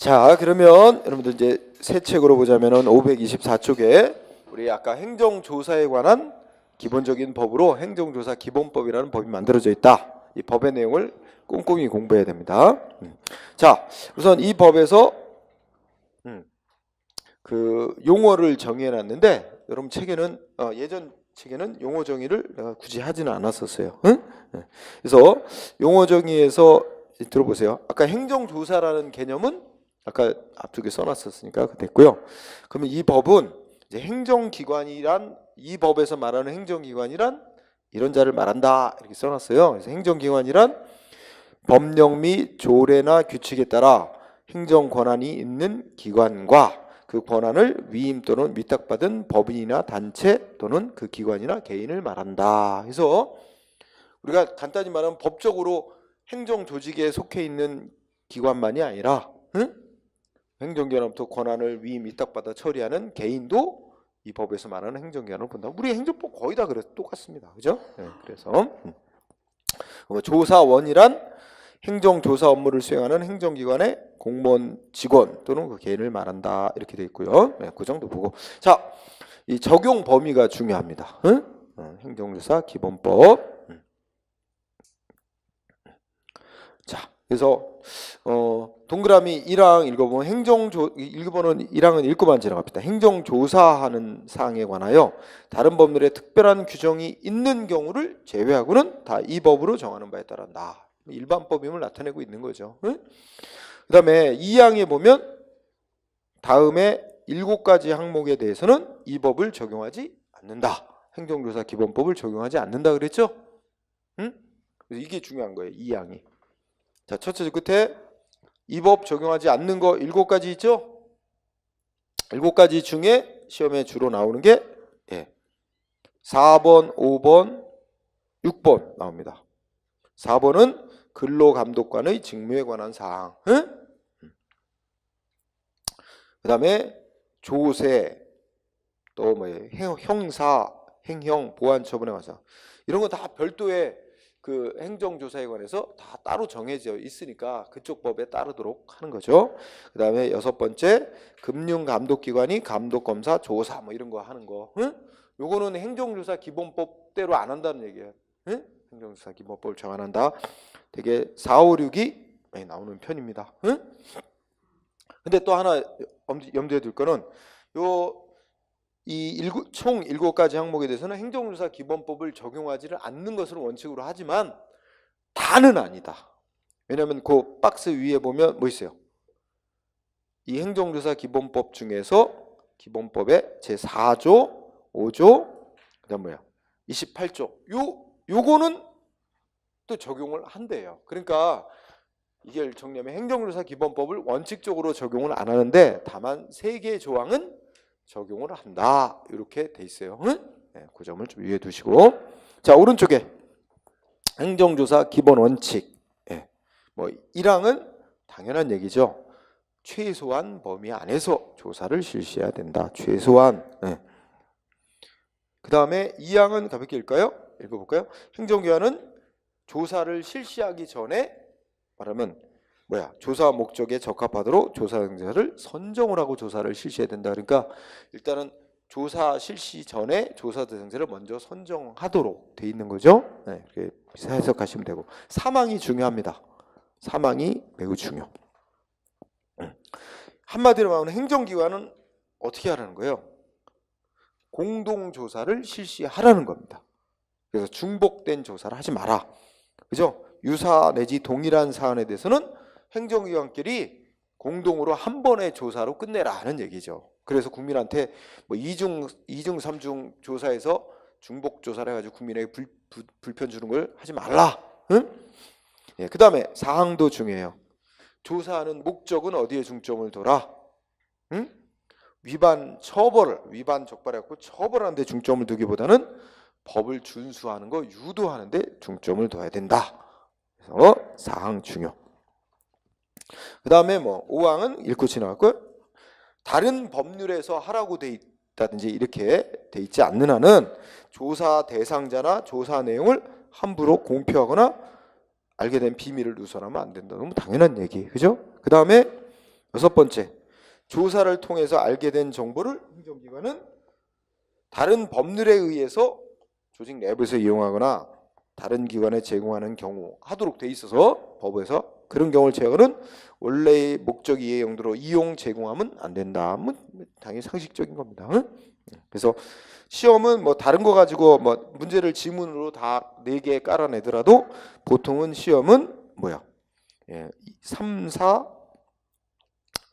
자, 그러면 여러분들 이제 새 책으로 보자면은 524쪽에 우리 아까 행정조사에 관한 기본적인 법으로 행정조사 기본법이라는 법이 만들어져 있다. 이 법의 내용을 꼼꼼히 공부해야 됩니다. 자, 우선 이 법에서 그 용어를 정의해놨는데 여러분 책에는 예전 책에는 용어 정의를 내가 굳이 하지는 않았었어요. 응? 그래서 용어 정의에서 들어보세요. 아까 행정조사라는 개념은 아까 앞쪽에 써놨었으니까 됐고요. 그러면 이 법은 이제 행정기관이란 이 법에서 말하는 행정기관이란 이런 자를 말한다 이렇게 써놨어요. 그래서 행정기관이란 법령 및 조례나 규칙에 따라 행정 권한이 있는 기관과 그 권한을 위임 또는 위탁받은 법인이나 단체 또는 그 기관이나 개인을 말한다. 그래서 우리가 간단히 말하면 법적으로 행정조직에 속해 있는 기관만이 아니라 행정기관으로부터 권한을 위임 위탁받아 처리하는 개인도 이 법에서 말하는 행정기관을 본다. 우리 행정법 거의 다 그래서 똑같습니다. 그죠? 그래서 조사원이란 행정조사 업무를 수행하는 행정기관의 공무원 직원 또는 그 개인을 말한다. 이렇게 돼 있고요. 그 정도 보고. 자, 이 적용 범위가 중요합니다. 행정조사 기본법. 자, 그래서 동그라미 1항 읽어보면 읽어보는 1항은 읽고만 지나갑니다. 행정조사하는 사항에 관하여 다른 법률에 특별한 규정이 있는 경우를 제외하고는 다 이 법으로 정하는 바에 따른다. 일반법임을 나타내고 있는 거죠. 그 다음에 2항에 보면 다음에 7가지 항목에 대해서는 이 법을 적용하지 않는다. 행정조사 기본법을 적용하지 않는다 그랬죠? 그래서 이게 중요한 거예요. 2항이. 자, 첫째 끝에 이 법 적용하지 않는 거 7가지 있죠? 7가지 중에 시험에 주로 나오는 게 4번, 5번, 6번 나옵니다. 4번은 근로감독관의 직무에 관한 사항. 그 다음에 조세, 또 형사, 행형, 보완처분에 관한 사항. 이런 거 다 별도의 그 행정조사에 관해서 다 따로 정해져 있으니까 그쪽 법에 따르도록 하는 거죠. 그 다음에 6번째 금융감독기관이 감독검사, 조사 이런 거 하는 거. 요거는 행정조사 기본법대로 안 한다는 얘기예요. 행정조사 기본법을 정한한다. 되게 4, 5, 6이 많이 나오는 편입니다. 근데 또 하나 염두에 둘 거는 총 7가지 항목에 대해서는 행정조사 기본법을 적용하지를 않는 것을 원칙으로 하지만 다는 아니다. 왜냐하면 그 박스 위에 보면 뭐 있어요? 이 행정조사 기본법 중에서 기본법의 제4조, 5조, 그다음 28조. 요거는 또 적용을 한대요. 그러니까 이게 정리하면 행정조사 기본법을 원칙적으로 적용을 안 하는데 다만 3개의 조항은 적용을 한다. 이렇게 돼 있어요. 그 점을 좀 유의해 두시고. 자, 오른쪽에 행정조사 기본 원칙. 1항은 당연한 얘기죠. 최소한 범위 안에서 조사를 실시해야 된다. 최소한. 그 다음에 2항은 가볍게 읽어볼까요? 행정기관은 조사를 실시하기 전에 말하면 조사 목적에 적합하도록 조사 대상자를 선정을 하고 조사를 실시해야 된다. 그러니까 일단은 조사 실시 전에 조사 대상자를 먼저 선정하도록 돼 있는 거죠. 이렇게 해석하시면 되고. 사망이 중요합니다. 사망이 매우 중요. 한마디로 말하면 행정기관은 어떻게 하라는 거예요? 공동조사를 실시하라는 겁니다. 그래서 중복된 조사를 하지 마라. 그죠? 유사 내지 동일한 사안에 대해서는 행정기관끼리 공동으로 한 번의 조사로 끝내라는 얘기죠. 그래서 국민한테 이중 3중 조사에서 중복 조사를 해가지고 국민에게 불편 주는 걸 하지 말라. 그 다음에 사항도 중요해요. 조사하는 목적은 어디에 중점을 둬라? 위반 적발해갖고 처벌하는 데 중점을 두기보다는 법을 준수하는 거 유도하는 데 중점을 둬야 된다. 그래서 사항 중요. 그 다음에 5항은 읽고 지나갔고요. 다른 법률에서 하라고 돼 있다든지 이렇게 돼 있지 않는 한은 조사 대상자나 조사 내용을 함부로 공표하거나 알게 된 비밀을 누설하면 안 된다. 너무 당연한 얘기, 그죠? 그 다음에 여섯 번째, 조사를 통해서 알게 된 정보를 행정기관은 다른 법률에 의해서 조직 내부에서 이용하거나 다른 기관에 제공하는 경우 하도록 돼 있어서 법에서 그런 경우를 제외하고는 원래의 목적 이해 용도로 이용 제공하면 안 된다. 뭐 당연히 상식적인 겁니다. 응? 그래서 시험은 뭐 다른 거 가지고 뭐 문제를 지문으로 다 4개 깔아내더라도 보통은 시험은 뭐야? 3, 4,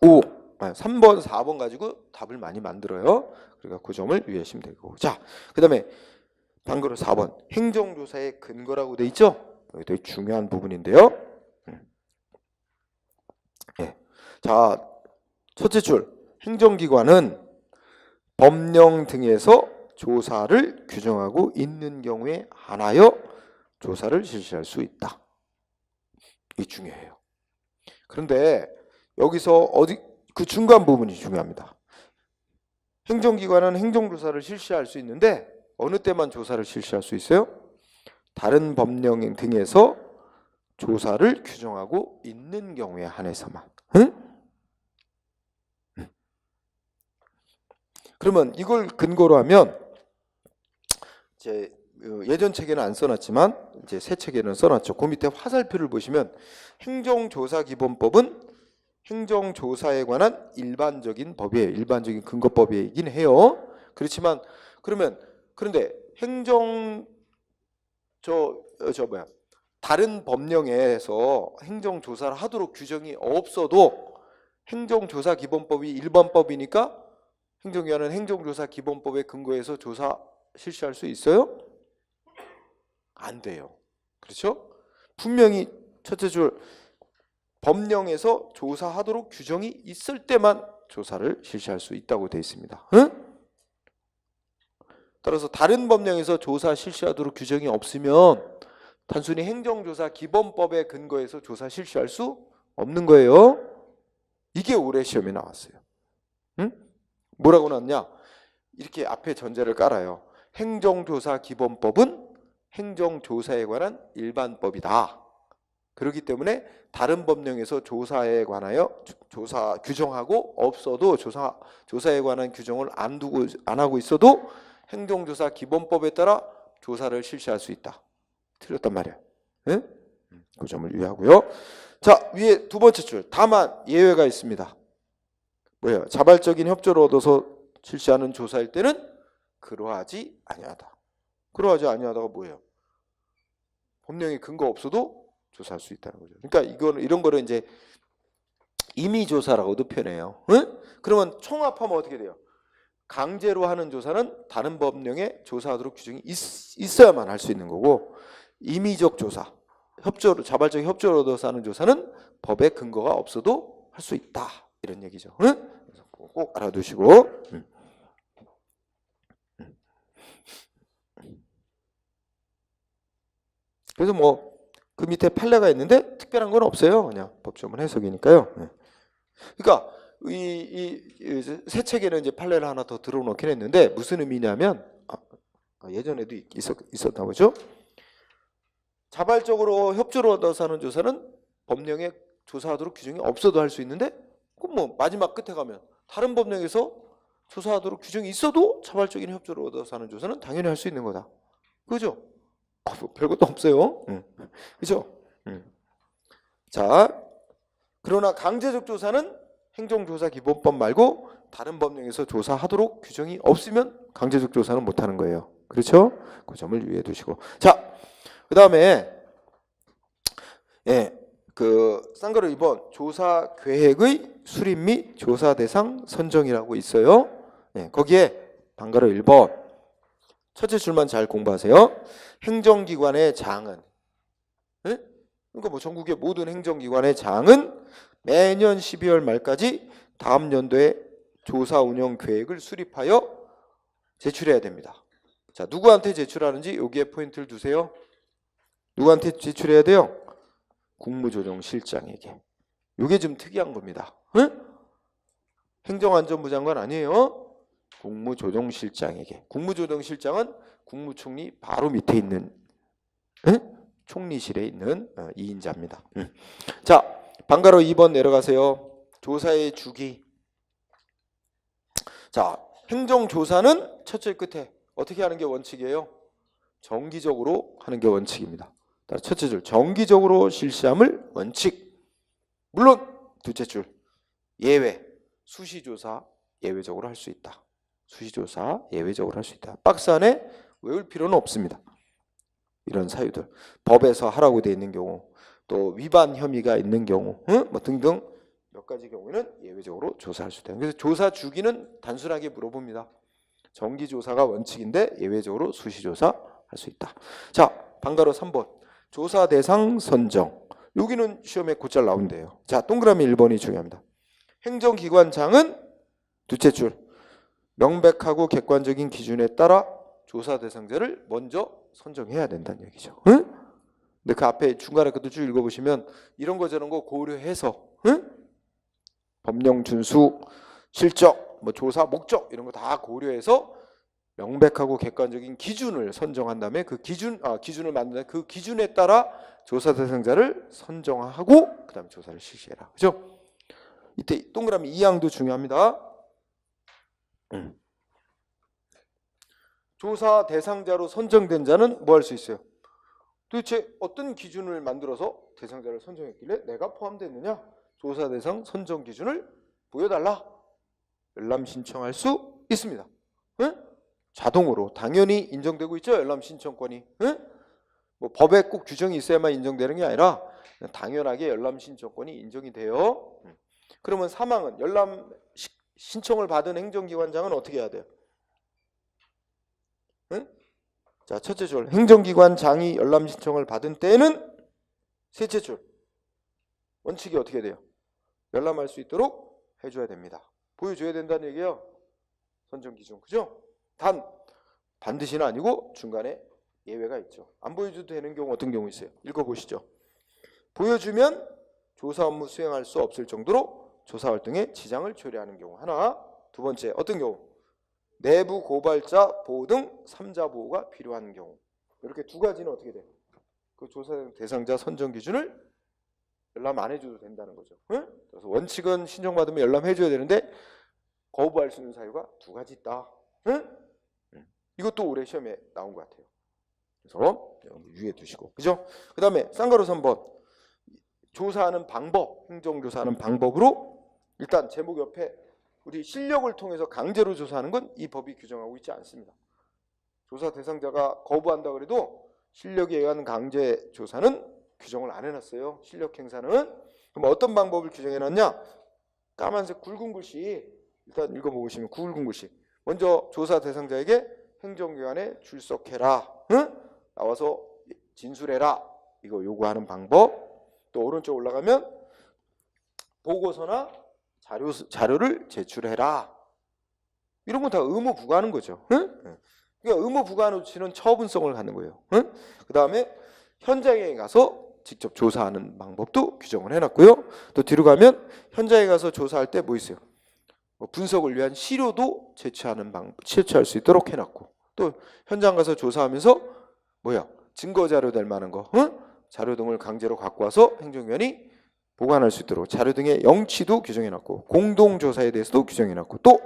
5, 3번, 4번 가지고 답을 많이 만들어요. 그러니까 그 점을 유의하시면 되고. 자, 그 다음에 방금 4번 행정조사의 근거라고 돼 있죠? 여기 되게 중요한 부분인데요. 자, 첫째 줄 행정기관은 법령 등에서 조사를 규정하고 있는 경우에 한하여 조사를 실시할 수 있다. 이 중요해요. 그런데 여기서 그 중간 부분이 중요합니다. 행정기관은 행정조사를 실시할 수 있는데 어느 때만 조사를 실시할 수 있어요? 다른 법령 등에서 조사를 규정하고 있는 경우에 한해서만. 응? 그러면 이걸 근거로 하면 이제 예전 책에는 안 써놨지만 이제 새 책에는 써놨죠. 그 밑에 화살표를 보시면 행정조사기본법은 행정조사에 관한 일반적인 법이에요. 일반적인 근거법이긴 해요. 그렇지만 그런데 다른 법령에서 행정조사를 하도록 규정이 없어도 행정조사기본법이 일반법이니까 행정기관은 행정조사기본법에 근거해서 조사 실시할 수 있어요? 안 돼요. 그렇죠? 분명히 첫째 줄 법령에서 조사하도록 규정이 있을 때만 조사를 실시할 수 있다고 되어 있습니다. 응? 따라서 다른 법령에서 조사 실시하도록 규정이 없으면 단순히 행정조사기본법에 근거해서 조사 실시할 수 없는 거예요. 이게 올해 시험에 나왔어요. 응? 뭐라고 나왔냐? 이렇게 앞에 전제를 깔아요. 행정조사기본법은 행정조사에 관한 일반법이다. 그렇기 때문에 다른 법령에서 조사에 관하여 조사 규정하고 없어도 조사에 관한 규정을 안 하고 있어도 행정조사기본법에 따라 조사를 실시할 수 있다. 틀렸단 말이야. 네? 그 점을 유의하고요. 자, 위에 두 번째 줄. 다만 예외가 있습니다. 뭐예요? 자발적인 협조를 얻어서 실시하는 조사일 때는 그러하지 아니하다. 그러하지 아니하다가 뭐예요? 법령에 근거 없어도 조사할 수 있다는 거죠. 그러니까 이런 거를 이제 임의조사라고도 표현해요. 응? 그러면 총합하면 어떻게 돼요? 강제로 하는 조사는 다른 법령에 조사하도록 규정이 있어야만 할 수 있는 거고, 임의적 조사, 자발적 협조를 얻어서 하는 조사는 법에 근거가 없어도 할 수 있다. 이런 얘기죠. 응? 그래서 꼭 알아두시고. 그래서 뭐 그 밑에 판례가 있는데 특별한 건 없어요. 그냥 법조문 해석이니까요. 그러니까 이 새 책에는 이제 판례를 하나 더 들어놓긴 했는데 무슨 의미냐면 예전에도 있었나 보죠. 자발적으로 협조를 얻어서 하는 조사는 법령에 조사하도록 규정이 없어도 할 수 있는데, 그럼 뭐 마지막 끝에 가면 다른 법령에서 조사하도록 규정이 있어도 자발적인 협조를 얻어서 하는 조사는 당연히 할 수 있는 거다. 그죠? 뭐 별것도 없어요. 그죠? 자, 그러나 강제적 조사는 행정조사기본법 말고 다른 법령에서 조사하도록 규정이 없으면 강제적 조사는 못하는 거예요. 그렇죠? 그 점을 유의해 두시고. 자, 그 다음에 쌍거로 2번 조사 계획의 수립 및 조사 대상 선정이라고 있어요. 거기에 방가로 1번 첫째 줄만 잘 공부하세요. 행정기관의 장은, 그러니까 뭐 전국의 모든 행정기관의 장은 매년 12월 말까지 다음 연도에 조사 운영 계획을 수립하여 제출해야 됩니다. 자, 누구한테 제출하는지 여기에 포인트를 두세요. 누구한테 제출해야 돼요? 국무조정실장에게. 이게 좀 특이한 겁니다. 행정안전부 장관 아니에요. 국무조정실장에게. 국무조정실장은 국무총리 바로 밑에 있는 총리실에 있는 2인자입니다. 자, 방가로 2번 내려가세요. 조사의 주기. 자, 행정조사는 첫째 끝에 어떻게 하는 게 원칙이에요? 정기적으로 하는 게 원칙입니다. 따라 첫째 줄 정기적으로 실시함을 원칙. 물론 둘째 줄 예외. 수시조사 예외적으로 할 수 있다. 수시조사 예외적으로 할 수 있다. 박스 안에 외울 필요는 없습니다. 이런 사유들. 법에서 하라고 되어 있는 경우, 또 위반 혐의가 있는 경우, 뭐 등등 몇 가지 경우에는 예외적으로 조사할 수 있다. 그래서 조사 주기는 단순하게 물어봅니다. 정기조사가 원칙인데 예외적으로 수시조사 할 수 있다. 자, 방가로 3번. 조사 대상 선정. 여기는 시험에 곧잘 나온대요. 자, 동그라미 1번이 중요합니다. 행정기관장은 둘째 줄 명백하고 객관적인 기준에 따라 조사 대상자를 먼저 선정해야 된다는 얘기죠. 응? 근데 그 앞에 중간에 것도 쭉 읽어보시면 이런 거 저런 거 고려해서, 응? 법령 준수, 실적, 뭐 조사 목적 이런 거 다 고려해서 명백하고 객관적인 기준을 선정한 다음에 그 기준을 만든 그 기준에 따라 조사 대상자를 선정하고 그다음에 조사를 실시해라. 그죠? 이때 동그라미 2항도 중요합니다. 조사 대상자로 선정된 자는 뭐 할 수 있어요? 도대체 어떤 기준을 만들어서 대상자를 선정했길래 내가 포함됐느냐? 조사 대상 선정 기준을 보여달라. 열람 신청할 수 있습니다. 응? 자동으로 당연히 인정되고 있죠. 열람 신청권이. 응? 뭐 법에 꼭 규정이 있어야만 인정되는 게 아니라 당연하게 열람 신청권이 인정이 돼요. 그러면 사망은 열람 신청을 받은 행정기관장은 어떻게 해야 돼요? 응? 자, 첫째 줄 행정기관장이 열람 신청을 받은 때에는 셋째 줄 원칙이 어떻게 돼요? 열람할 수 있도록 해줘야 됩니다. 보여줘야 된다는 얘기예요. 선정 기준. 그죠? 단 반드시는 아니고 중간에 예외가 있죠. 안 보여줘도 되는 경우 어떤 경우 있어요? 읽어보시죠. 보여주면 조사 업무 수행할 수 없을 정도로 조사 활동에 지장을 초래하는 경우 하나. 두 번째 어떤 경우? 내부 고발자 보호 등 3자 보호가 필요한 경우. 이렇게 두 가지는 어떻게 돼요? 그 조사 대상자 선정 기준을 열람 안 해줘도 된다는 거죠. 응? 그래서 원칙은 신청받으면 열람해줘야 되는데 거부할 수 있는 사유가 두 가지 있다. 응? 이것도 올해 시험에 나온 것 같아요. 그래서 유의해 두시고. 그죠? 그 다음에 쌍가루 3번. 조사하는 방법, 행정조사하는 방법으로 일단 제목 옆에 우리 실력을 통해서 강제로 조사하는 건 이 법이 규정하고 있지 않습니다. 조사 대상자가 거부한다 그래도 실력에 의한 강제 조사는 규정을 안 해놨어요. 실력 행사는. 그럼 어떤 방법을 규정해놨냐? 까만색 굵은 글씨 일단 읽어보시면 굵은 글씨. 먼저 조사 대상자에게 행정기관에 출석해라. 응? 나와서 진술해라. 이거 요구하는 방법. 또 오른쪽 올라가면 보고서나 자료를 제출해라. 이런 건 다 의무 부과하는 거죠. 응? 그러니까 의무 부과 조치는 처분성을 갖는 거예요. 응? 그 다음에 현장에 가서 직접 조사하는 방법도 규정을 해놨고요. 또 뒤로 가면 현장에 가서 조사할 때 뭐 있어요? 분석을 위한 시료도 채취할 수 있도록 해놨고, 또 현장 가서 조사하면서 증거 자료 될 만한 거, 자료 등을 강제로 갖고 와서 행정위원이 보관할 수 있도록 자료 등의 영치도 규정해놨고, 공동조사에 대해서도 규정해놨고, 또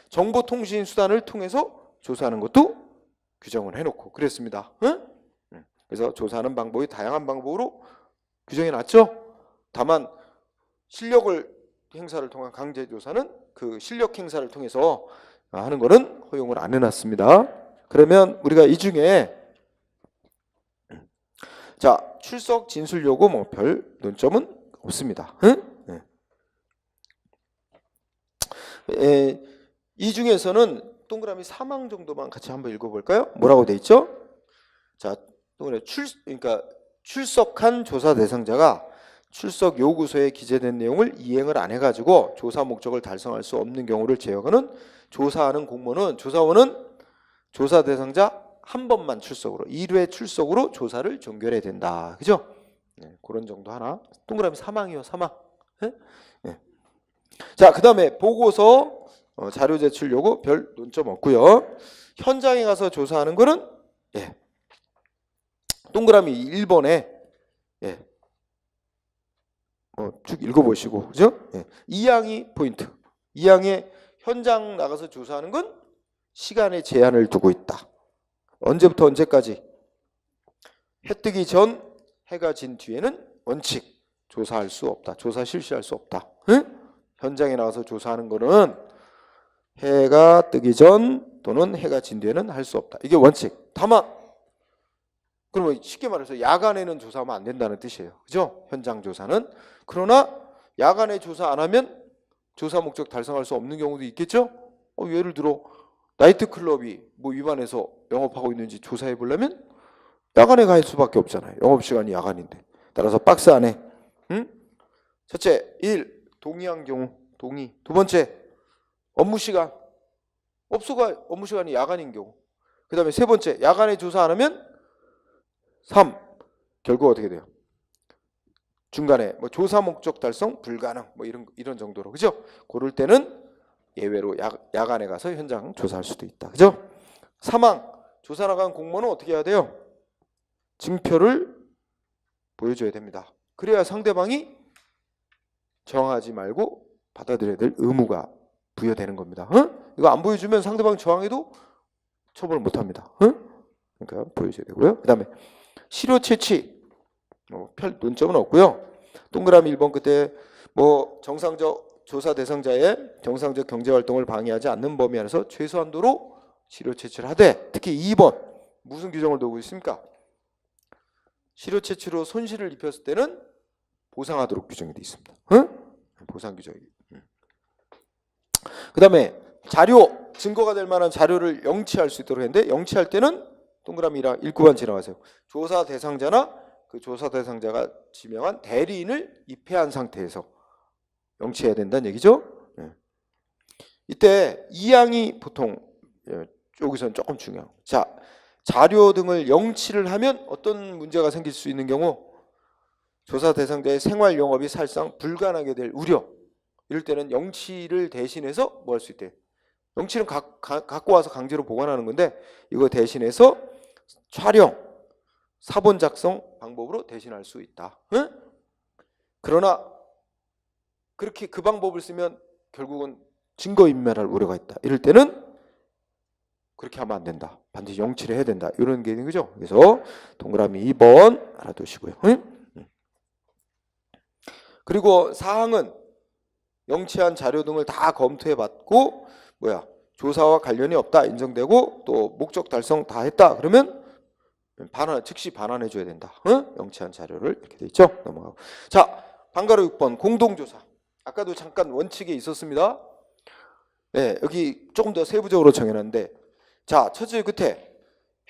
정보통신 수단을 통해서 조사하는 것도 규정을 해놓고 그랬습니다. 그래서 조사하는 방법이 다양한 방법으로 규정해놨죠. 다만 실력을 행사를 통한 강제조사는 그 실력 행사를 통해서 하는 거는 허용을 안 해놨습니다. 그러면 우리가 이 중에 자, 출석 진술 요구 뭐 별 논점은 없습니다. 이 중에서는 동그라미 3항 정도만 같이 한번 읽어볼까요? 뭐라고 돼 있죠? 자, 동그라미 그러니까 출석한 조사 대상자가 출석 요구서에 기재된 내용을 이행을 안 해가지고 조사 목적을 달성할 수 없는 경우를 제외하고는 조사하는 공무원은 조사원은 조사 대상자 한 번만 출석으로 1회 출석으로 조사를 종결해야 된다. 그죠? 네, 그런 정도 하나. 동그라미 3항이요. 3항. 네? 네. 자, 그 다음에 보고서 자료 제출 요구 별 논점 없고요. 현장에 가서 조사하는 거는 동그라미 1번에 쭉 읽어보시고, 그죠? 예. 2항이 포인트. 2항에 현장 나가서 조사하는 건 시간의 제한을 두고 있다. 언제부터 언제까지? 해 뜨기 전, 해가 진 뒤에는 원칙 조사할 수 없다. 조사 실시할 수 없다. 응? 현장에 나가서 조사하는 거는 해가 뜨기 전 또는 해가 진 뒤에는 할 수 없다. 이게 원칙. 다만 그러면 쉽게 말해서 야간에는 조사하면 안 된다는 뜻이에요. 그죠? 현장 조사는. 그러나 야간에 조사 안 하면 조사 목적 달성할 수 없는 경우도 있겠죠? 예를 들어 나이트클럽이 뭐 위반해서 영업하고 있는지 조사해 보려면 야간에 갈 수밖에 없잖아요. 영업시간이 야간인데. 따라서 박스 안에. 응? 첫째, 1. 동의한 경우. 동의. 두 번째, 업무시간. 업소가 업무시간이 야간인 경우. 그 다음에 세 번째, 야간에 조사 안 하면 3. 결국 어떻게 돼요? 중간에 뭐 조사 목적 달성 불가능 뭐 이런 정도로. 그죠? 그럴 때는 예외로 야간에 가서 현장 조사할 수도 있다. 그죠? 3항. 조사 나간 공무원은 어떻게 해야 돼요? 증표를 보여줘야 됩니다. 그래야 상대방이 저항하지 말고 받아들여야 될 의무가 부여되는 겁니다. 이거 안 보여주면 상대방 저항해도 처벌을 못합니다. 그러니까 보여줘야 되고요. 그 다음에 실효 채취 별 논점은 없고요. 동그라미 1번 끝에 뭐 정상적 조사 대상자의 정상적 경제활동을 방해하지 않는 범위 안에서 최소한도로 실효 채취를 하되, 특히 2번 무슨 규정을 두고 있습니까? 실효 채취로 손실을 입혔을 때는 보상하도록 규정이 되어 있습니다. 보상 규정이. 그 다음에 자료, 증거가 될 만한 자료를 영치할 수 있도록 했는데, 영치할 때는 동그라미랑 1구간 지나가세요. 조사 대상자나 그 조사 대상자가 지명한 대리인을 입회한 상태에서 영치해야 된다는 얘기죠. 이때 2항이 보통 여기서는 조금 중요해요. 자, 자료 등을 영치를 하면 어떤 문제가 생길 수 있는 경우, 조사 대상자의 생활 영업이 사실상 불가능하게 될 우려. 이럴 때는 영치를 대신해서 뭐 할 수 있대? 영치는 갖고 와서 강제로 보관하는 건데, 이거 대신해서 촬영, 사본 작성 방법으로 대신할 수 있다. 그러나 그렇게 그 방법을 쓰면 결국은 증거인멸할 우려가 있다. 이럴 때는 그렇게 하면 안 된다. 반드시 영치를 해야 된다. 이런 게 있는 거죠. 그래서 동그라미 2번 알아두시고요. 그리고 사항은 영치한 자료 등을 다 검토해봤고 조사와 관련이 없다 인정되고 또 목적 달성 다 했다. 그러면 즉시 반환해줘야 된다. 영치한 자료를 이렇게 돼 있죠. 넘어가고. 자, 방가로 6번 공동조사. 아까도 잠깐 원칙에 있었습니다. 네, 여기 조금 더 세부적으로 정해놨는데, 자, 첫째 끝에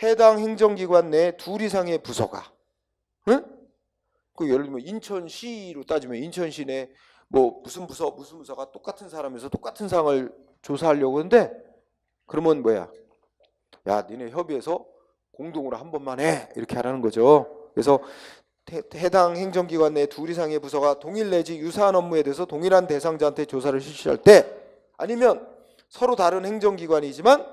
해당 행정기관 내 둘 이상의 부서가, 그 예를 들면 인천시로 따지면 인천시 내 뭐 무슨 부서가 똑같은 사람에서 똑같은 사항을 조사하려고 하는데, 그러면 야, 니네 협의해서 공동으로 한 번만 해, 이렇게 하라는 거죠. 그래서 해당 행정기관 내 둘 이상의 부서가 동일 내지 유사한 업무에 대해서 동일한 대상자한테 조사를 실시할 때, 아니면 서로 다른 행정기관이지만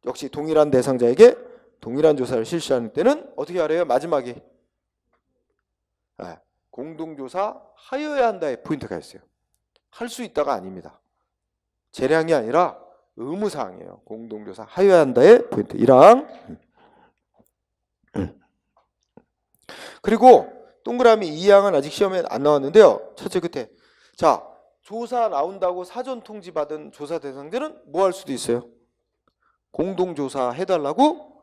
역시 동일한 대상자에게 동일한 조사를 실시하는 때는 어떻게 하래요? 마지막에 공동조사 하여야 한다의 포인트가 있어요. 할 수 있다가 아닙니다. 재량이 아니라 의무사항이에요. 공동조사 하여야 한다의 포인트 1항. 그리고 동그라미 2항은 아직 시험에 안 나왔는데요. 첫째 끝에, 자, 조사 나온다고 사전 통지 받은 조사 대상자는 뭐 할 수도 있어요? 공동조사 해달라고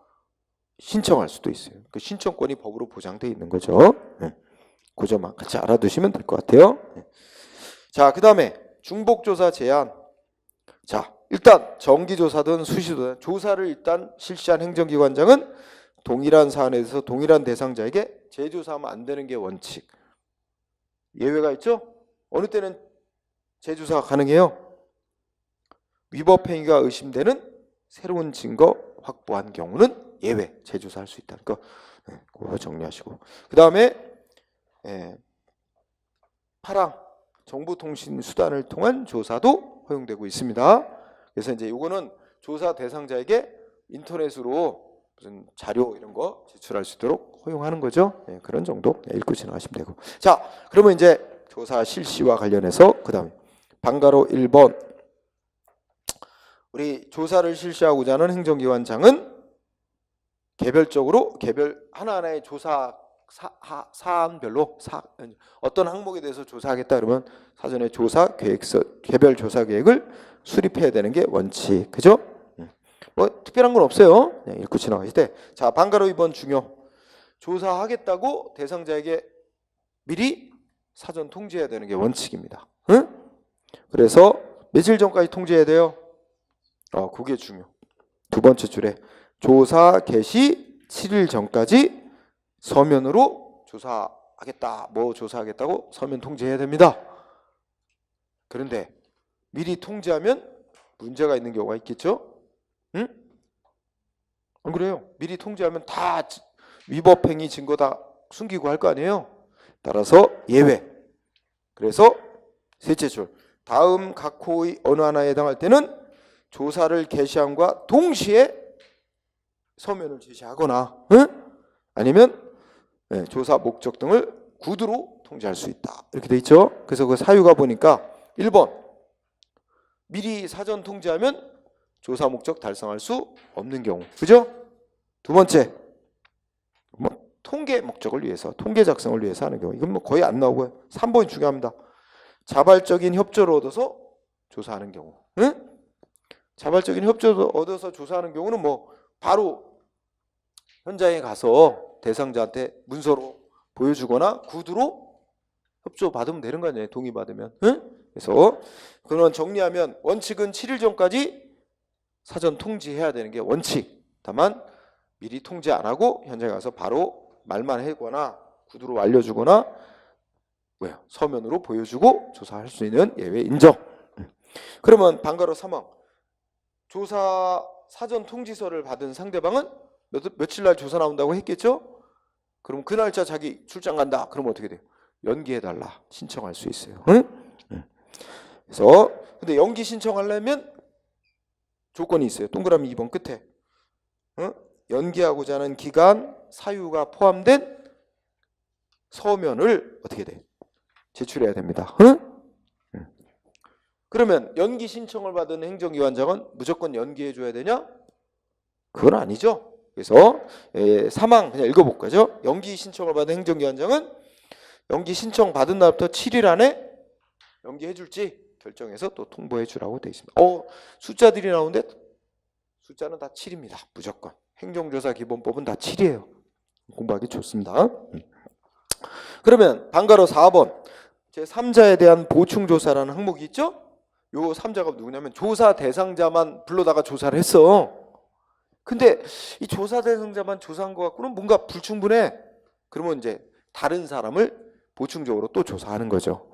신청할 수도 있어요. 그 신청권이 법으로 보장되어 있는 거죠. 그 점만 같이 알아두시면 될 것 같아요. 자, 그 다음에 중복조사 제한. 자, 일단 정기조사든 수시조사든 조사를 일단 실시한 행정기관장은 동일한 사안에 대해서 동일한 대상자에게 재조사하면 안 되는 게 원칙. 예외가 있죠? 어느 때는 재조사가 가능해요? 위법 행위가 의심되는 새로운 증거 확보한 경우는 예외 재조사할 수 있다는 거, 그거 정리하시고. 그 다음에 8항 정보통신수단을 통한 조사도 허용되고 있습니다. 그래서 이제 이거는 조사 대상자에게 인터넷으로 무슨 자료 이런 거 제출할 수 있도록 허용하는 거죠. 예, 그런 정도 읽고 지나가시면 되고. 자, 그러면 이제 조사 실시와 관련해서 그 다음에 방가로 1번 우리 조사를 실시하고자 하는 행정기관장은 개별적으로 하나하나의 조사 사안별로 어떤 항목에 대해서 조사하겠다 그러면 사전에 조사 계획서 개별 조사 계획을 수립해야 되는 게 원칙. 그죠? 뭐 특별한 건 없어요. 그냥 읽고 지나가실 때. 자, 방가로 2번 중요. 조사하겠다고 대상자에게 미리 사전 통지해야 되는 게 원칙입니다. 응? 그래서 며칠 전까지 통지해야 돼요? 그게 중요. 두 번째 줄에 조사 개시 7일 전까지 서면으로 조사하겠다. 뭐 조사하겠다고 서면 통지해야 됩니다. 그런데 미리 통지하면 문제가 있는 경우가 있겠죠? 응? 안 그래요? 미리 통지하면 다 위법행위 증거 다 숨기고 할 거 아니에요? 따라서 예외. 그래서 셋째 줄. 다음 각 호의 어느 하나에 해당할 때는 조사를 개시함과 동시에 서면을 제시하거나 아니면 조사 목적 등을 구두로 통지할 수 있다. 이렇게 돼 있죠. 그래서 그 사유가 보니까 1번 미리 사전 통지하면 조사 목적 달성할 수 없는 경우. 그죠? 두 번째 통계 목적을 위해서 통계 작성을 위해서 하는 경우. 이건 뭐 거의 안 나오고요. 3번이 중요합니다. 자발적인 협조를 얻어서 조사하는 경우. 자발적인 협조를 얻어서 조사하는 경우는 뭐 바로 현장에 가서 대상자한테 문서로 보여주거나 구두로 협조 받으면 되는 거 아니에요? 동의 받으면. 그래서 그런 정리하면 원칙은 7일 전까지 사전 통지해야 되는 게 원칙. 다만 미리 통지 안 하고 현장에 가서 바로 말만 하거나 구두로 알려주거나 서면으로 보여주고 조사할 수 있는 예외 인정. 그러면 방가로 3항 조사 사전 통지서를 받은 상대방은 며칠 날 조사 나온다고 했겠죠? 그럼 그 날짜 자기 출장 간다. 그러면 어떻게 돼요? 연기해달라 신청할 수 있어요. 그래서 근데 연기 신청하려면 조건이 있어요. 동그라미 2번 끝에 연기하고자 하는 기간 사유가 포함된 서면을 어떻게 돼? 제출해야 됩니다. 그러면 연기 신청을 받은 행정기관장은 무조건 연기해줘야 되냐? 그건 아니죠. 그래서 3항 그냥 읽어볼 거죠. 연기 신청을 받은 행정기관장은 연기 신청 받은 날부터 7일 안에 연기해줄지 결정해서 또 통보해주라고 되어 있습니다. 숫자들이 나오는데 숫자는 다 7입니다. 무조건. 행정조사 기본법은 다 7이에요. 공부하기 좋습니다. 그러면 방가로 4번 제3자에 대한 보충조사라는 항목이 있죠? 요 3자가 누구냐면 조사 대상자만 불러다가 조사를 했어. 근데 이 조사 대상자만 조사한 것 같고는 뭔가 불충분해. 그러면 이제 다른 사람을 보충적으로 또 조사하는 거죠.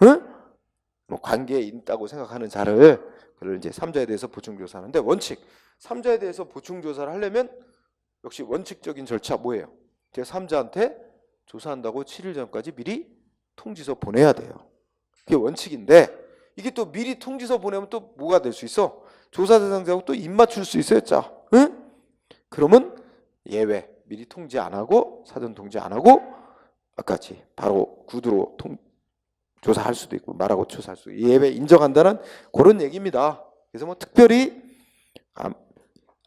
뭐 관계에 있다고 생각하는 자를 그걸 이제 3자에 대해서 보충조사하는데 원칙 3자에 대해서 보충조사를 하려면 역시 원칙적인 절차 뭐예요? 제3자한테 조사한다고 7일 전까지 미리 통지서 보내야 돼요. 그게 원칙인데 이게 또 미리 통지서 보내면 또 뭐가 될 수 있어? 조사 대상자하고 또 입 맞출 수 있어요. 자, 그러면 예외 미리 통지 안 하고 사전 통지 안 하고 아까같이 바로 구두로 조사할 수도 있고 말하고 조사할 수 있고 예외 인정한다는 그런 얘기입니다. 그래서 뭐 특별히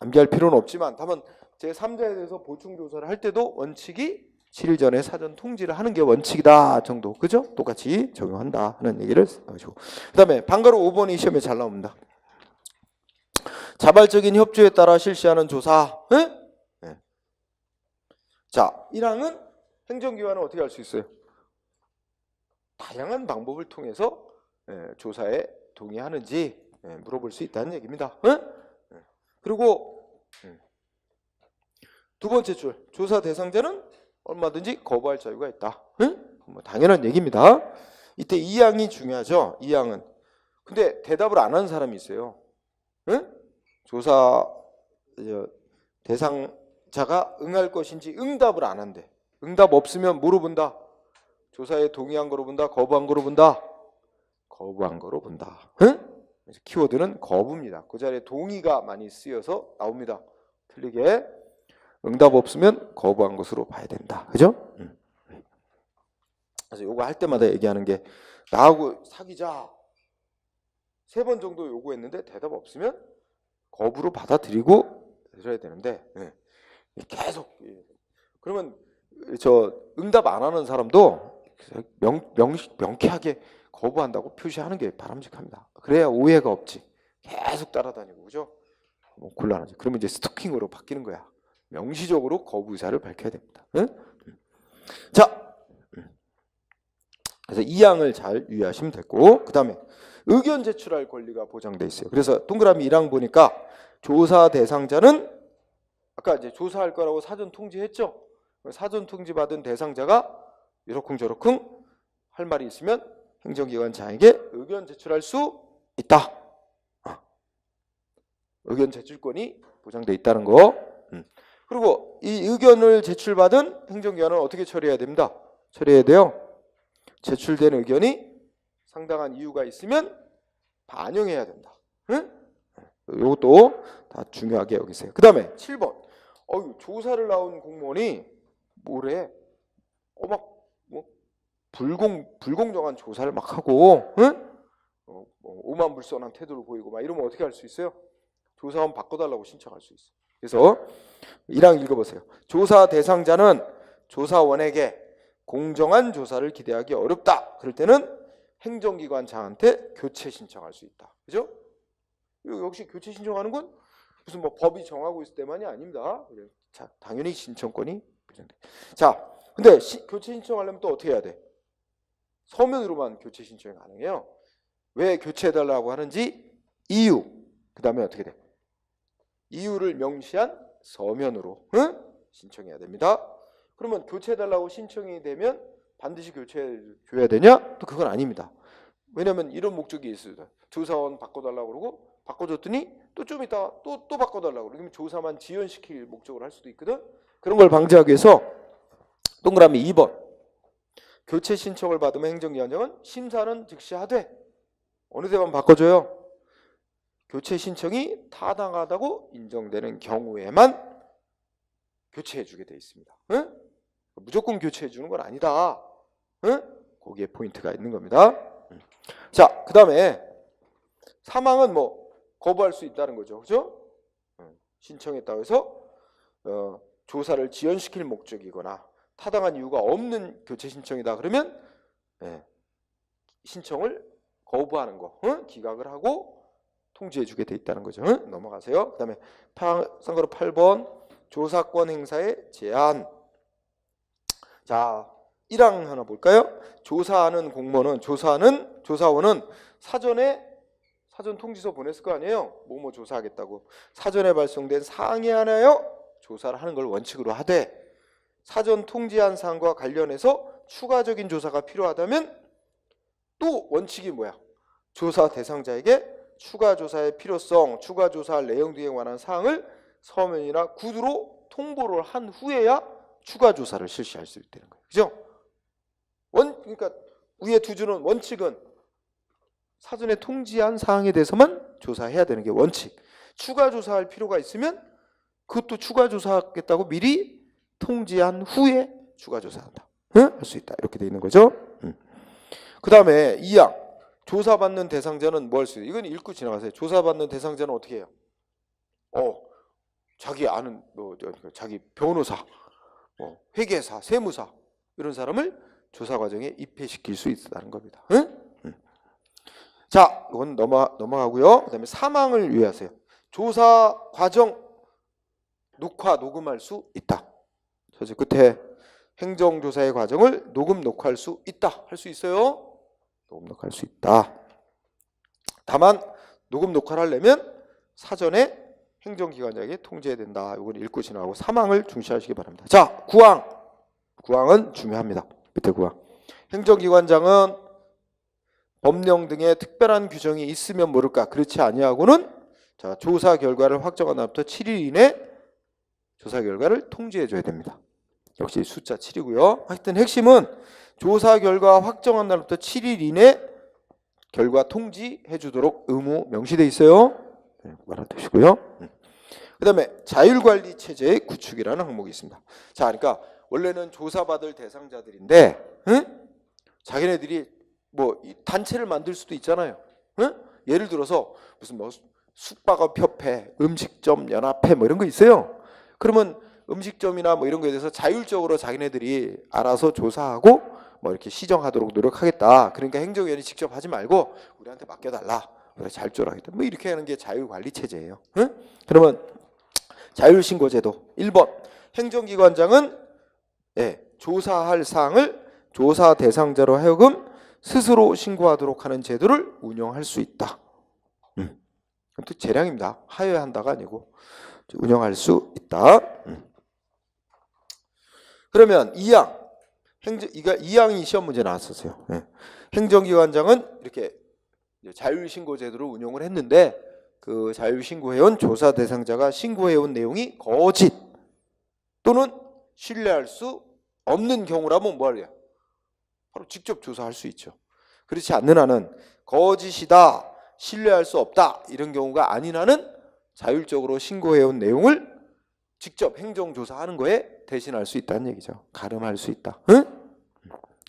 암기할 필요는 없지만 다만 제3자에 대해서 보충조사를 할 때도 원칙이 7일 전에 사전 통지를 하는 게 원칙이다 정도. 그죠? 똑같이 적용한다 하는 얘기를 하시고. 그 다음에 방가로 5번이 시험에 잘 나옵니다. 자발적인 협조에 따라 실시하는 조사. 자, 1항은 행정기관은 어떻게 할 수 있어요? 다양한 방법을 통해서 조사에 동의하는지 물어볼 수 있다는 얘기입니다. 그리고 두 번째 줄 조사 대상자는 얼마든지 거부할 자유가 있다. 뭐 당연한 얘기입니다. 이때 2항이 중요하죠. 2항은 근데 대답을 안 하는 사람이 있어요. 조사 대상자가 응할 것인지 응답을 안 한대. 응답 없으면 뭐로 본다? 조사에 동의한 거로 본다? 거부한 거로 본다? 거부한 거로 본다. 그래서 키워드는 거부입니다. 그 자리에 동의가 많이 쓰여서 나옵니다. 틀리게. 응답 없으면 거부한 것으로 봐야 된다. 그죠? 그래서 요거 할 때마다 얘기하는 게 나하고 사귀자 3번 정도 요구했는데 대답 없으면 거부로 받아들이고 그래야 되는데 계속 그러면 저 응답 안 하는 사람도 명쾌하게 거부한다고 표시하는 게 바람직합니다. 그래야 오해가 없지. 계속 따라다니고 그죠? 곤란하죠. 그러면 이제 스토킹으로 바뀌는 거야. 명시적으로 거부 의사를 밝혀야 됩니다. 자, 그래서 이 양을 잘 유의하시면 되고, 그 다음에 의견 제출할 권리가 보장돼 있어요. 그래서 동그라미 1항 보니까 조사 대상자는 아까 이제 조사할 거라고 사전 통지했죠. 사전 통지 받은 대상자가 이러쿵저러쿵 할 말이 있으면 행정기관장에게 의견 제출할 수 있다. 의견 제출권이 보장돼 있다는 거. 그리고 이 의견을 제출받은 행정기관은 어떻게 처리해야 됩니다. 처리해야 돼요. 제출된 의견이 상당한 이유가 있으면 반영해야 된다. 이것도 다 중요하게 여기세요. 그 다음에 7번. 조사를 나온 공무원이 뭐래? 불공정한 조사를 막 하고, 오만불선한 태도를 보이고 막 이러면 어떻게 할 수 있어요? 조사원 바꿔달라고 신청할 수 있어요. 그래서 1항 읽어보세요. 조사 대상자는 조사원에게 공정한 조사를 기대하기 어렵다. 그럴 때는 행정기관장한테 교체 신청할 수 있다. 그죠? 역시 교체 신청하는 건 무슨 뭐 법이 정하고 있을 때만이 아닙니다. 자, 당연히 신청권이 보장돼. 자, 근데 교체 신청하려면 또 어떻게 해야 돼? 서면으로만 교체 신청이 가능해요. 왜 교체해달라고 하는지 이유. 그 다음에 어떻게 돼? 이유를 명시한 서면으로 신청해야 됩니다. 그러면 교체해달라고 신청이 되면 반드시 교체해줘야 되냐? 또 그건 아닙니다. 왜냐하면 이런 목적이 있습니다. 조사원 바꿔달라고 그러고 바꿔줬더니 또 좀 이따 또 바꿔달라고 그러면 조사만 지연시킬 목적으로 할 수도 있거든. 그런 걸 방지하기 위해서 동그라미 2번. 교체 신청을 받으면 행정기관장은 심사는 즉시 하되 어느 데만 바꿔줘요. 교체 신청이 타당하다고 인정되는 경우에만 교체해주게 돼 있습니다. 무조건 교체해주는 건 아니다. 거기에 포인트가 있는 겁니다. 자, 그 다음에 사망은 뭐 거부할 수 있다는 거죠. 그죠? 신청했다고 해서 조사를 지연시킬 목적이거나 타당한 이유가 없는 교체 신청이다 그러면 신청을 거부하는 거, 기각을 하고 통지해주게 돼 있다는 거죠. 넘어가세요. 그 다음에 상가로 8번 조사권 행사의 제한. 자, 1항 하나 볼까요? 조사하는 공무원은 조사원은 사전 통지서 보냈을 거 아니에요. 뭐뭐 조사하겠다고 사전에 발송된 사항에 한하여 조사를 하는 걸 원칙으로 하되 사전 통지한 사항과 관련해서 추가적인 조사가 필요하다면 또 원칙이 뭐야? 조사 대상자에게 추가 조사의 필요성, 추가 조사할 내용 등에 관한 사항을 서면이나 구두로 통보를 한 후에야 추가 조사를 실시할 수 있다는 거예요. 그죠? 그러니까 위에 두 줄은 원칙은 사전에 통지한 사항에 대해서만 조사해야 되는 게 원칙. 추가 조사할 필요가 있으면 그것도 추가 조사하겠다고 미리 통지한 후에 추가 조사한다. 할 수 있다. 이렇게 돼 있는 거죠. 그 다음에 2항. 조사받는 대상자는 뭐 할 수 있어요? 이건 읽고 지나가세요. 조사받는 대상자는 어떻게 해요? 자기 아는 자기 변호사, 회계사, 세무사 이런 사람을 조사 과정에 입회시킬 수 있다는 겁니다. 자, 이건 넘어가고요. 그다음에 사망을 유의하세요. 조사 과정 녹음할 수 있다. 저지 끝에 행정조사의 과정을 녹화할 수 있다. 할 수 있어요. 녹화할 수 있다. 다만 녹화를 하려면 사전에 행정기관장에게 통지해야 된다. 이걸 읽고 지나가고 사망을 중시하시기 바랍니다. 자, 9항은 중요합니다. 밑에 9항. 행정기관장은 법령 등의 특별한 규정이 있으면 모를까. 그렇지 아니하고는 자, 조사 결과를 확정한 날부터 7일 이내 조사 결과를 통지해줘야 됩니다. 역시 숫자 7이고요. 하여튼 핵심은 조사 결과 확정한 날부터 7일 이내 결과 통지해 주도록 의무 명시돼 있어요. 알아두시고요. 그다음에 자율관리 체제의 구축이라는 항목이 있습니다. 자, 그러니까 원래는 조사받을 대상자들인데, 응? 자기네들이 뭐 단체를 만들 수도 있잖아요. 응? 예를 들어서 무슨 뭐 숙박업협회, 음식점 연합회 뭐 이런 거 있어요. 그러면 음식점이나 뭐 이런 거에 대해서 자율적으로 자기네들이 알아서 조사하고 뭐 이렇게 시정하도록 노력하겠다. 그러니까 행정위원이 직접 하지 말고 우리한테 맡겨달라. 우리가 잘 조라하겠다. 뭐 이렇게 하는 게 자율관리 체제예요. 응? 그러면 자율신고제도 1번 행정기관장은 조사할 사항을 조사 대상자로 하여금 스스로 신고하도록 하는 제도를 운영할 수 있다. 또 재량입니다. 하여한다가 아니고 운영할 수 있다. 그러면 2항 이가 2항이 시험 문제 나왔었어요. 행정기관장은 이렇게 자율신고제도를 운영을 했는데 그 자율신고해온 조사 대상자가 신고해온 내용이 거짓 또는 신뢰할 수 없는 경우라면 뭐 할래요? 바로 직접 조사할 수 있죠. 그렇지 않는 한은 거짓이다, 신뢰할 수 없다 이런 경우가 아닌 한은 자율적으로 신고해온 내용을 직접 행정조사하는 거에 대신할 수 있다는 얘기죠. 가름할 수 있다. 응?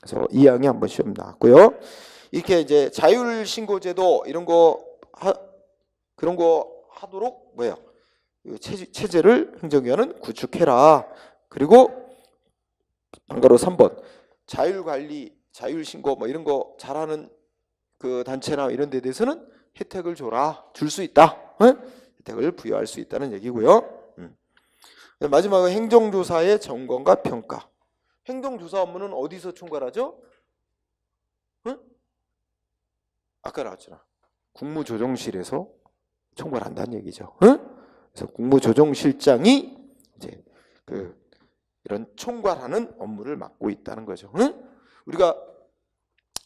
그래서 2항이 한번 시험 나왔고요. 이렇게 이제 자율신고제도 이런 거 그런 거 하도록 뭐예요? 체제를 행정위원은 구축해라. 그리고 참고로 3번 자율관리, 자율신고 뭐 이런 거 잘하는 그 단체나 이런 데 대해서는 혜택을 줘라. 줄 수 있다. 응? 혜택을 부여할 수 있다는 얘기고요. 마지막은 행정조사의 점검과 평가. 행정조사 업무는 어디서 총괄하죠? 응? 아까 나왔잖아. 국무조정실에서 총괄한다는 얘기죠. 응? 그래서 국무조정실장이 이제 이런 총괄하는 업무를 맡고 있다는 거죠. 응? 우리가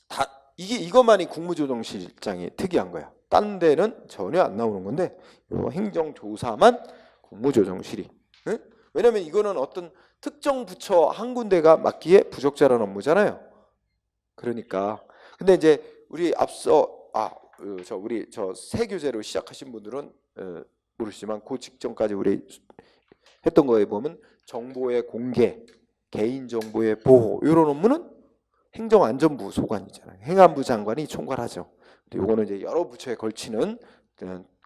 다 이것만이 국무조정실장이 특이한 거야. 딴 데는 전혀 안 나오는 건데 요 행정조사만 국무조정실이. 응? 왜냐면 이거는 어떤 특정 부처 한 군데가 맡기에 부적절한 업무잖아요. 그러니까 근데 이제 우리 앞서 우리 새 교재로 시작하신 분들은 모르시지만 그 직전까지 우리 했던 거에 보면 정보의 공개, 개인정보의 보호 이런 업무는 행정안전부 소관이잖아요. 행안부 장관이 총괄하죠. 요거는 이제 여러 부처에 걸치는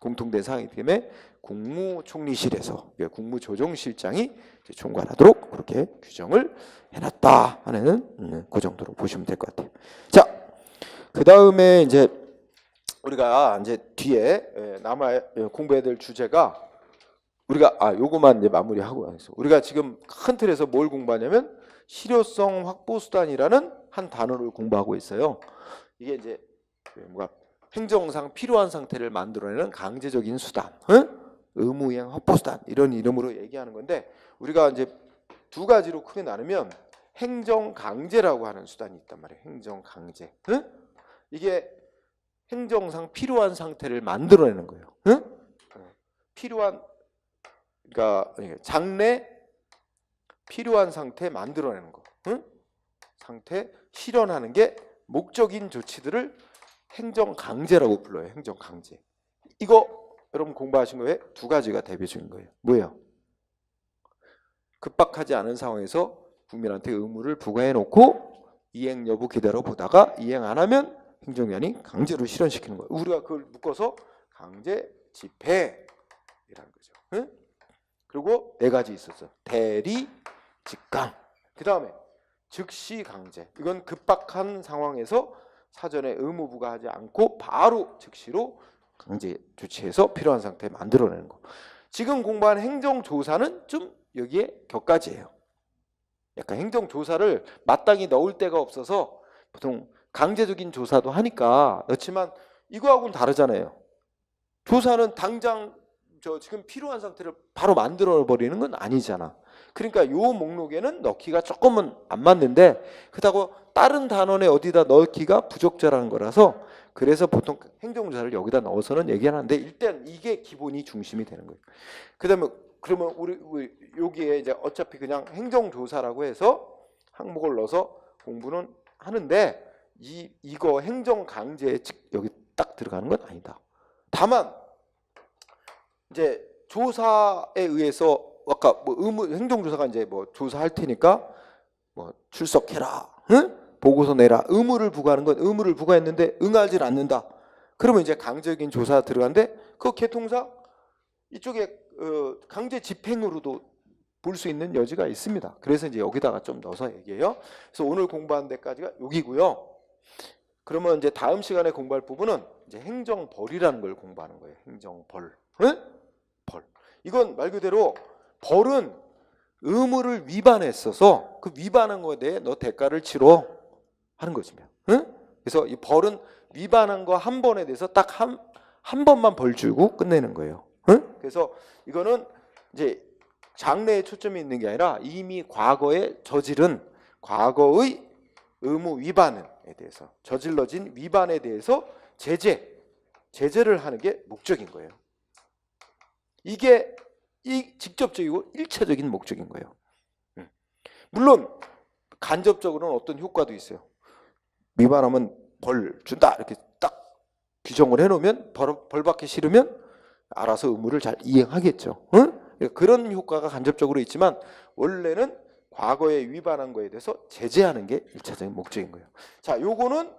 공통된 사항이기 때문에 국무총리실에서 국무조정실장이 총괄하도록 그렇게 규정을 해놨다 하는 그 정도로 보시면 될 것 같아요. 자, 그 다음에 이제 우리가 이제 뒤에 공부해야 될 주제가 우리가 요거만 이제 마무리하고 해서 우리가 지금 큰 틀에서 뭘 공부하냐면 실효성 확보 수단이라는 한 단어를 공부하고 있어요. 이게 이제 뭔가 행정상 필요한 상태를 만들어내는 강제적인 수단, 의무이행 확보 수단 이런 이름으로 얘기하는 건데 우리가 이제 두 가지로 크게 나누면 행정 강제라고 하는 수단이 있단 말이에요. 행정 강제. 이게 행정상 필요한 상태를 만들어내는 거예요. 필요한 그러니까 장래 필요한 상태 만들어내는 거. 상태 실현하는 게 목적인 조치들을 행정 강제라고 불러요. 행정 강제. 이거 여러분 공부하신 거에 두 가지가 대표적인 거예요. 뭐예요? 급박하지 않은 상황에서 국민한테 의무를 부과해 놓고 이행 여부 기다려 보다가 이행 안 하면 행정위원이 강제로 실현시키는 거예요. 우리가 그걸 묶어서 강제 집행이라는 거죠. 그리고 네 가지 있었어. 대리, 직강. 그 다음에 즉시 강제. 이건 급박한 상황에서 사전에 의무 부과하지 않고 바로 즉시로 강제 조치해서 필요한 상태 만들어내는 거. 지금 공부한 행정조사는 좀 여기에 격가지예요. 약간 행정조사를 마땅히 넣을 데가 없어서 보통 강제적인 조사도 하니까 넣지만 이거하고는 다르잖아요. 조사는 당장 지금 필요한 상태를 바로 만들어 버리는 건 아니잖아. 그러니까 요 목록에는 넣기가 조금은 안 맞는데 그렇다고 다른 단원에 어디다 넣기가 부적절한 거라서 그래서 보통 행정조사를 여기다 넣어서는 얘기하는데 일단 이게 기본이 중심이 되는 거예요. 그다음에 그러면 우리 여기에 이제 어차피 그냥 행정조사라고 해서 항목을 넣어서 공부는 하는데 이거 행정강제에 여기 딱 들어가는 건 아니다. 다만 이제 조사에 의해서 아까 뭐 행정조사가 이제 뭐 조사할 테니까 뭐 출석해라, 응? 보고서 내라, 의무를 부과하는 건 의무를 부과했는데 응하지 않는다. 그러면 이제 강제적인 조사 들어가는데 그 개통상 이쪽에 강제 집행으로도 볼 수 있는 여지가 있습니다. 그래서 이제 여기다가 좀 넣어서 얘기해요. 그래서 오늘 공부한 데까지가 여기고요. 그러면 이제 다음 시간에 공부할 부분은 이제 행정벌이라는 걸 공부하는 거예요. 행정벌. 응? 벌. 이건 말 그대로 벌은 의무를 위반했어서 그 위반한 거에 대해 너 대가를 치러 하는 것이며. 응? 그래서 이 벌은 위반한 거 한 번에 대해서 딱 한 번만 벌 주고 끝내는 거예요. 응? 그래서 이거는 이제 장래에 초점이 있는 게 아니라 이미 과거에 저지른 과거의 의무 위반에 대해서 저질러진 위반에 대해서 제재를 하는 게 목적인 거예요. 이게 직접적이고 일차적인 목적인 거예요. 물론 간접적으로는 어떤 효과도 있어요. 위반하면 벌 준다 이렇게 딱 규정을 해놓으면 벌 받기 싫으면 알아서 의무를 잘 이행하겠죠. 응? 그런 효과가 간접적으로 있지만 원래는 과거에 위반한 거에 대해서 제재하는 게 일차적인 목적인 거예요. 자, 요거는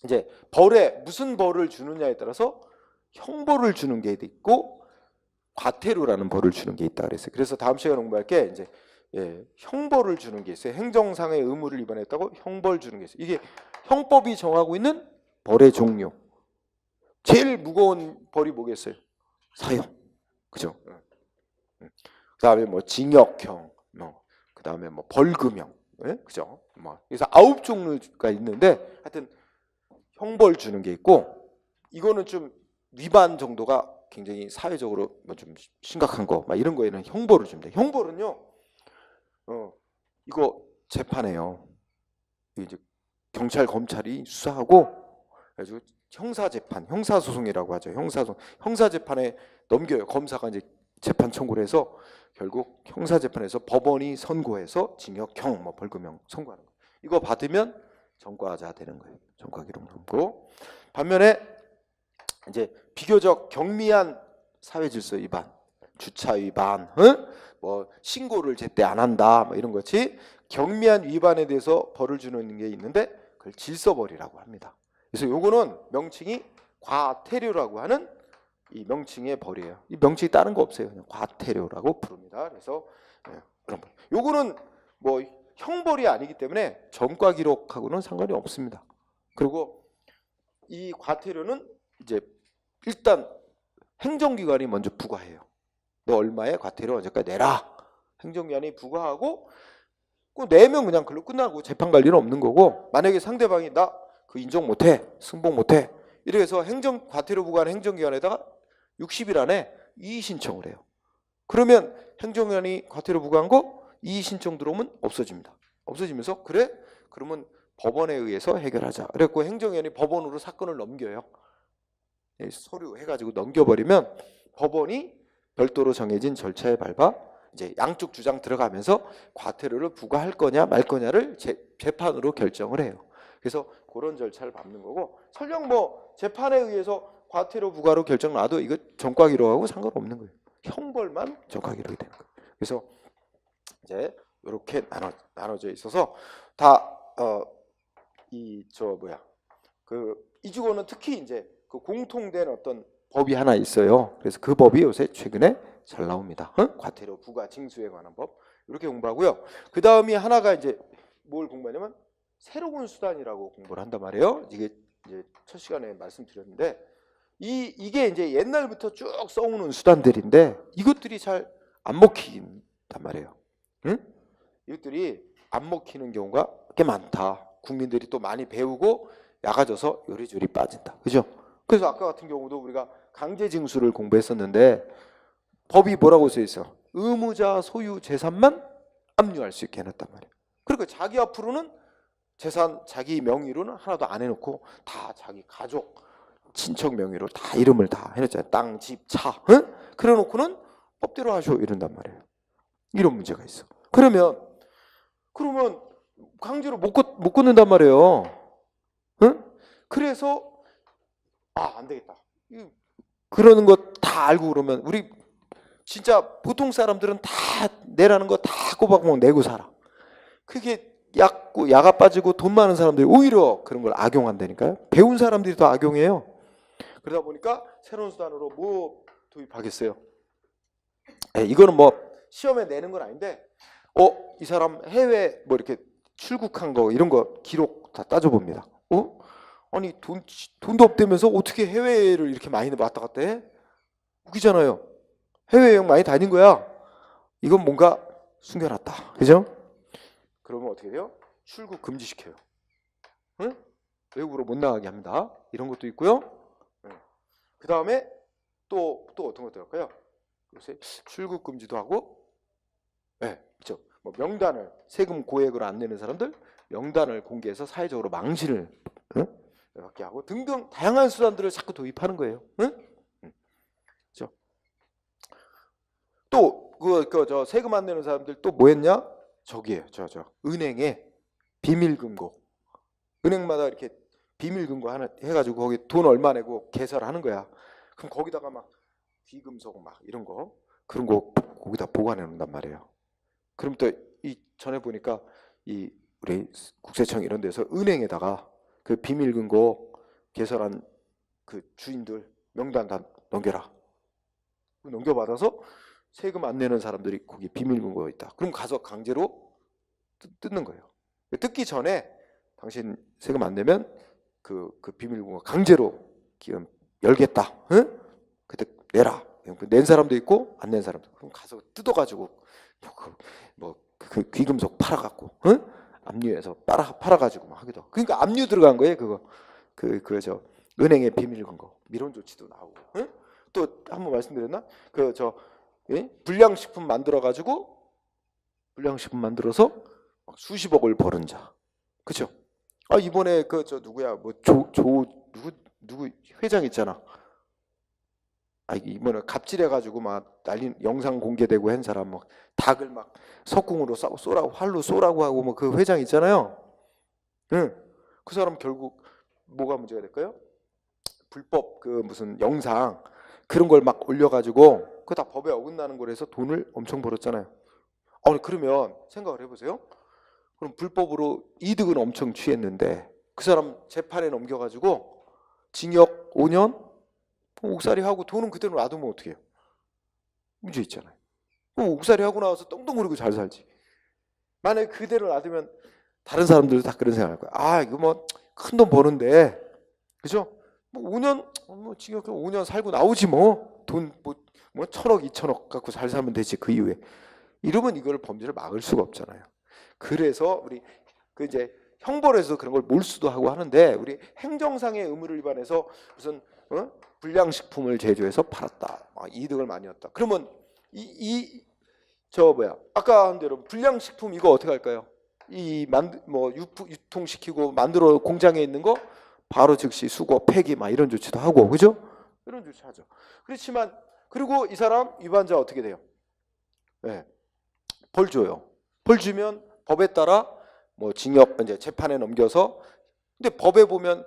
이제 벌에 무슨 벌을 주느냐에 따라서 형벌을 주는 게 있고 과태료라는 벌을 주는 게 있다 그랬어요. 그래서 다음 시간에 공부할 게 이제 형벌을 주는 게 있어요. 행정상의 의무를 위반했다고 형벌 주는 게 있어요. 이게 형법이 정하고 있는 벌의 종류. 제일 무거운 벌이 뭐겠어요? 사형. 그죠? 그다음에 뭐 징역형, 그다음에 뭐 벌금형, 그죠? 그래서 9종류가 있는데 하여튼 형벌 주는 게 있고 이거는 좀 위반 정도가 굉장히 사회적으로 뭐 좀 심각한 거, 막 이런 거에는 형벌을 줍니다. 형벌은요, 이거 재판해요. 이제 경찰 검찰이 수사하고 그래가지고 형사재판, 형사소송이라고 하죠. 형사재판에 넘겨요. 검사가 이제 재판 청구를 해서 결국 형사재판에서 법원이 선고해서 징역형, 뭐 벌금형 선고하는 거예요. 이거 받으면 전과자 되는 거예요. 전과 기록 남고. 반면에 이제 비교적 경미한 사회질서 위반, 주차 위반, 뭐 신고를 제때 안 한다, 뭐 이런 것이 경미한 위반에 대해서 벌을 주는 게 있는데 그걸 질서벌이라고 합니다. 그래서 요거는 명칭이 과태료라고 하는 이 명칭의 벌이에요. 이 명칭이 다른 거 없어요. 그냥 과태료라고 부릅니다. 그래서 그런 벌. 요거는 뭐 형벌이 아니기 때문에 전과 기록하고는 상관이 없습니다. 그리고 이 과태료는 이제 일단 행정기관이 먼저 부과해요. 너 얼마의 과태료 언제까지 내라. 행정기관이 부과하고 그 내면 그냥 그걸로 끝나고 재판 관리는 없는 거고, 만약에 상대방이 나 그 인정 못해, 승복 못해, 이렇게 해서 행정 과태료 부과하는 행정기관에다가 60일 안에 이의 신청을 해요. 그러면 행정기관이 과태료 부과한 거 이의 신청 들어오면 없어집니다. 없어지면서 그래? 그러면 법원에 의해서 해결하자. 그래갖고 행정기관이 법원으로 사건을 넘겨요. 서류 해가지고 넘겨버리면 법원이 별도로 정해진 절차에 밟아 이제 양쪽 주장 들어가면서 과태료를 부과할 거냐 말 거냐를 재판으로 결정을 해요. 그래서 그런 절차를 밟는 거고, 설령 뭐 재판에 의해서 과태료 부과로 결정 나도 이거 전과 기록하고 상관없는 거예요. 형벌만 전과 기록이 되는 거예요. 그래서 이제 이렇게 나눠져 있어서 다 이 주거는 특히 이제 그 공통된 어떤 법이 하나 있어요. 그래서 그 법이 요새 최근에 잘 나옵니다. 과태료 부과 징수에 관한 법 이렇게 공부하고요. 그 다음이 하나가 이제 뭘 공부하냐면 새로운 수단이라고 공부를 한단 말이에요. 이게 이제 첫 시간에 말씀드렸는데 이게 이제 옛날부터 쭉 써오는 수단들인데 이것들이 잘 안 먹힌단 말이에요. 이것들이 안 먹히는 경우가 꽤 많다. 국민들이 또 많이 배우고 약아져서 요리조리 빠진다. 그죠? 그래서 아까 같은 경우도 우리가 강제징수를 공부했었는데 법이 뭐라고 써 있어? 의무자 소유 재산만 압류할 수 있게 해놨단 말이에요. 그러니까 자기 앞으로는 재산 자기 명의로는 하나도 안 해놓고 다 자기 가족, 친척 명의로 다 이름을 다 해놨잖아요. 땅, 집, 차. 그래놓고는 법대로 하쇼 이런단 말이에요. 이런 문제가 있어. 그러면 강제로 못 끊는단 말이에요. 그래서 안 되겠다. 그러는 거 다 알고 그러면 우리 진짜 보통 사람들은 다 내라는 거 다 꼬박꼬박 내고 살아. 그게 야가 빠지고 돈 많은 사람들이 오히려 그런 걸 악용한다니까요. 배운 사람들이 더 악용해요. 그러다 보니까 새로운 수단으로 뭐 도입하겠어요. 이거는 뭐 시험에 내는 건 아닌데 이 사람 해외 뭐 이렇게 출국한 거 이런 거 기록 다 따져봅니다. 아니 돈도 없다면서 어떻게 해외를 이렇게 많이 왔다 갔다 해? 웃기잖아요. 해외여행 많이 다닌 거야. 이건 뭔가 숨겨놨다. 그죠? 그러면 어떻게 돼요? 출국 금지시켜요. 응? 외국으로 못 나가게 합니다. 이런 것도 있고요. 그 다음에 또 어떤 것도 할까요? 요새 출국 금지도 하고, 그렇죠. 뭐 명단을 세금 고액으로 안 내는 사람들 명단을 공개해서 사회적으로 망신을 받게 하고 등등 다양한 수단들을 자꾸 도입하는 거예요. 그렇죠. 또 저 세금 안 내는 사람들 또 뭐 했냐? 저기에요. 저 은행에 비밀금고. 은행마다 이렇게 비밀금고 하나 해가지고 거기 돈 얼마 내고 개설하는 거야. 그럼 거기다가 막 귀금속 막 이런 거 그런 거 거기다 보관해 놓는단 말이에요. 그럼 또 이 전에 보니까 이 우리 국세청 이런 데서 은행에다가 그 비밀금고 개설한 그 주인들 명단 다 넘겨라. 넘겨받아서 세금 안 내는 사람들이 거기 비밀금고가 있다. 그럼 가서 강제로 뜯는 거예요. 뜯기 전에 당신 세금 안 내면 그 비밀금고 강제로 열겠다. 응? 그때 내라. 낸 사람도 있고 안 낸 사람도. 그럼 가서 뜯어가지고 그 귀금속 팔아갖고, 응? 압류해서 팔아가지고 막 하기도 하고. 그러니까 압류 들어간 거예요. 그거 저 은행의 비밀금고 미론 조치도 나오고. 응? 또 한 번 말씀드렸나? 불량식품 만들어가지고 불량식품 만들어서 막 수십억을 버는 자. 그렇죠? 이번에 저 누구야? 뭐 누구 회장 있잖아. 이번에 갑질해가지고 막 난리 영상 공개되고 한 사람 막 닭을 막 석궁으로 쏘라고 활로 쏘라고 하고 뭐 그 회장 있잖아요. 응. 그 사람 결국 뭐가 문제가 될까요? 불법 그 무슨 영상 그런 걸 막 올려가지고 그거 다 법에 어긋나는 거라서 돈을 엄청 벌었잖아요. 그러면 생각을 해보세요. 그럼 불법으로 이득은 엄청 취했는데 그 사람 재판에 넘겨가지고 징역 5년? 옥살이 하고 돈은 그대로 놔두면 어떻게 해요? 문제 있잖아요. 옥살이 하고 나와서 떵떵거리고 잘 살지. 만약에 그대로 놔두면 다른 사람들도 다 그런 생각할 거야. 이거 뭐 큰 돈 버는데, 그죠? 뭐 5년, 징역 5년 살고 나오지 뭐. 돈 뭐 1,000억, 2,000억 갖고 잘 살면 되지 그 이후에. 이러면 이걸 범죄를 막을 수가 없잖아요. 그래서 우리 이제 형벌에서 그런 걸 몰수도 하고 하는데 우리 행정상의 의무를 위반해서 무슨 불량식품을 제조해서 팔았다. 이득을 많이 얻다. 그러면 아까 한 대로 불량식품 이거 어떻게 할까요? 유통시키고 만들어 공장에 있는 거 바로 즉시 수거, 폐기 막 이런 조치도 하고, 그죠? 이런 조치 하죠. 그렇지만 그리고 이 사람 위반자 어떻게 돼요? 벌 줘요. 벌 주면 법에 따라 뭐 징역 이제 재판에 넘겨서 근데 법에 보면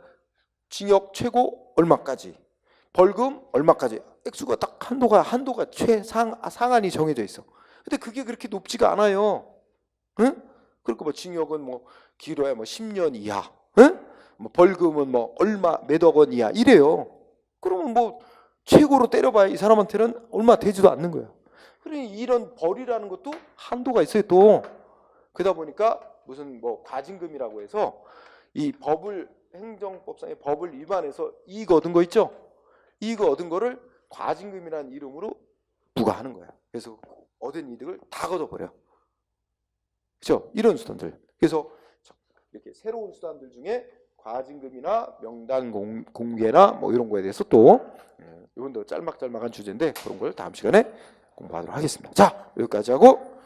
징역 최고 얼마까지 벌금 얼마까지 액수가 딱 한도가 상한이 정해져 있어. 근데 그게 그렇게 높지가 않아요. 응? 그러니까 뭐 징역은 뭐 길어야 뭐 10년 이하, 응? 뭐 벌금은 뭐 얼마 몇억 원 이하 이래요. 그러면 뭐 최고로 때려봐야 이 사람한테는 얼마 되지도 않는 거예요. 그러니 이런 벌이라는 것도 한도가 있어요 또. 그러다 보니까 무슨 뭐 과징금이라고 해서 이 행정법상의 법을 위반해서 이익 얻은 거 있죠? 이익 얻은 거를 과징금이라는 이름으로 부과하는 거야. 그래서 얻은 이득을 다 걷어버려. 그렇죠? 이런 수단들. 그래서 이렇게 새로운 수단들 중에 과징금이나 명단 공개나 뭐 이런 거에 대해서 또 이건도 짤막짤막한 주제인데 그런 걸 다음 시간에 공부하도록 하겠습니다. 자, 여기까지 하고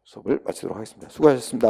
수업을 마치도록 하겠습니다. 수고하셨습니다.